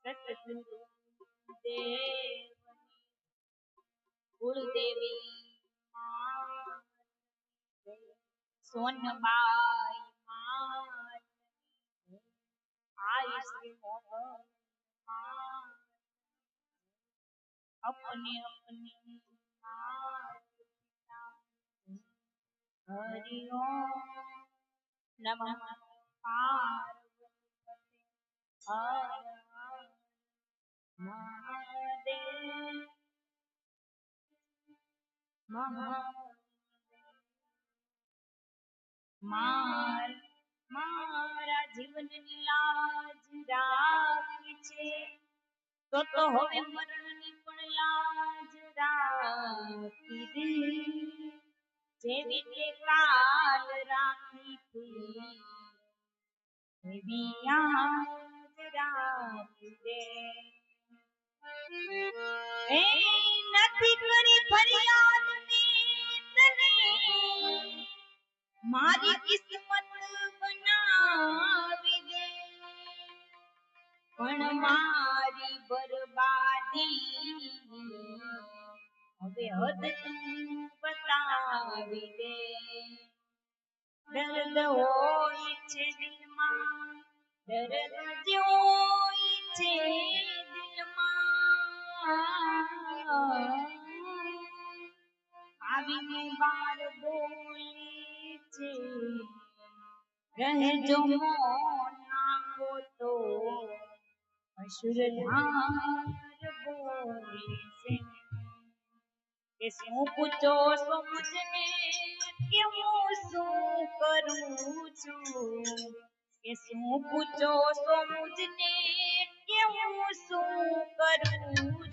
देव कुलदेवी सोनबाई मात आई श्री मोहन अपने अपने हरि ओम नमः पार्वती हर हर महादेव मारा जीवनની લાજ રાખી છે તો હવે મરણની પણ લાજ રાખી દે જેવી તે કાલ રાખી હતી એવી યાદ રાખી દે એ નથી કરી ફરિયાદ મેં તને મારી કિસ્મત બનાવી દે પણ મારી બરબાદી હવે હદ તું બતાવી દે દર્દ હોય છે દિલમાં દર્દ જો હોય છે દિલમાં આવીને બાર બોલે છે રહેજો મોન નાખો તો અસુરધાર બોલે છે કે શું પૂછો સમજને કે હું શું કરું છું કે શું પૂછો સમજને કે હું શું કરું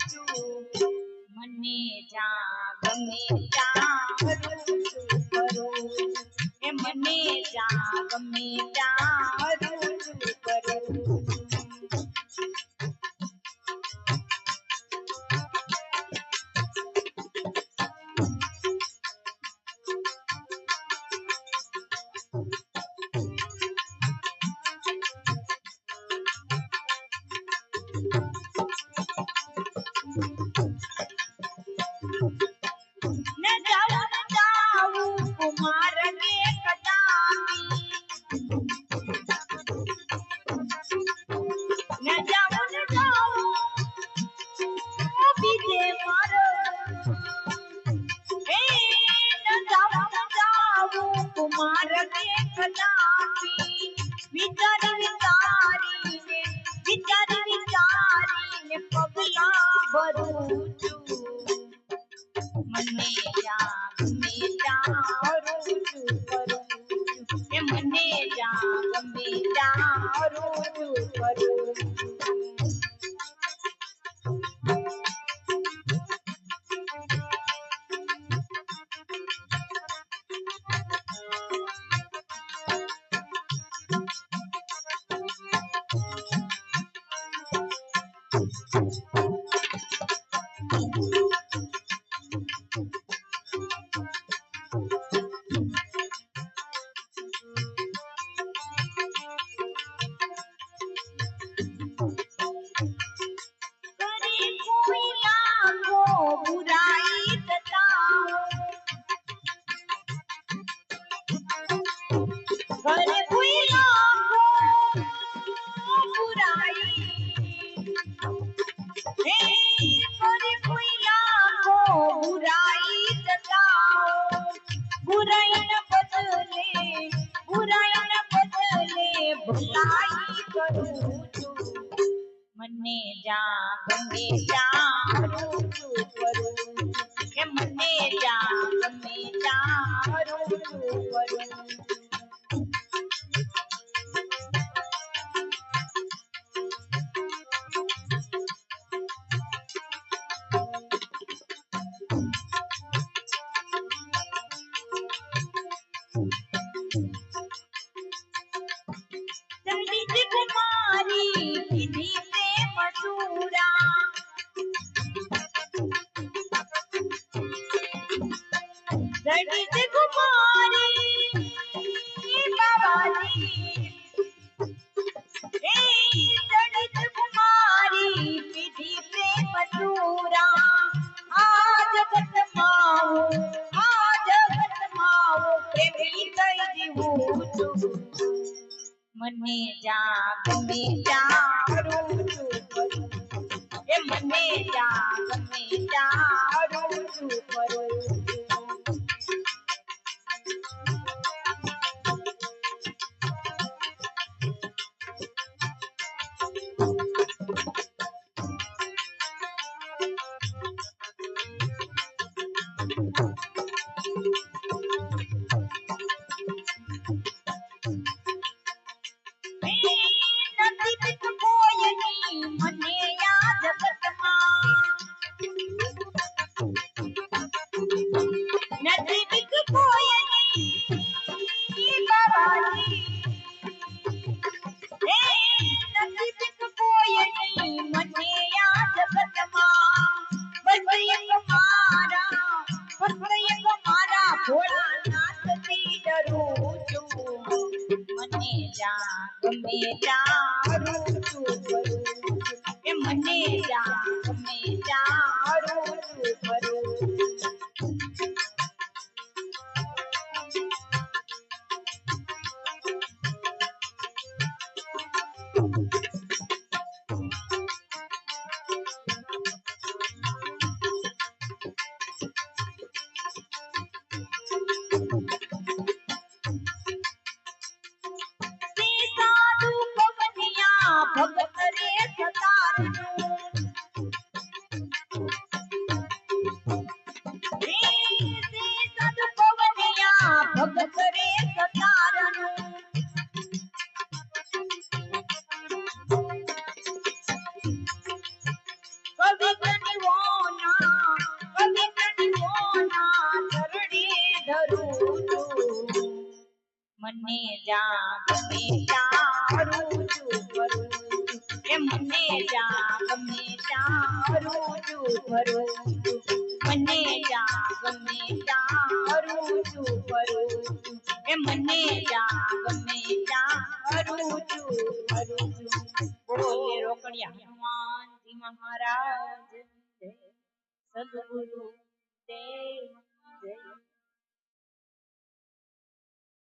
છું મને જા ગમે ત્યાં કરું કરું એ મને જા ગમે ત્યાં કરું મને જા ગમે ત્યાં રૂચું કરું કે મને જા ગમે ત્યાં રૂચું કરું મને જા ગમે ત્યાં રૂચું કરું એ મને જા ગમે ત્યાં રૂચું કરું મને જા ગમે ત્યાં રૂચું કરું એ મને જા ગમે ત્યાં રૂચું કરું ભગત રે સતારનું મને જા ગમે ત્યાં રૂચું કરું એ મને જા ગમે ત્યાં રૂચું કરું મને જા ગમે ત્યાં રૂચું કરું એ મને જા ગમે ત્યાં રૂચું કરું બોલે રોકડિયા હનુમાનજી મહારાજ સદગુરુ દેવ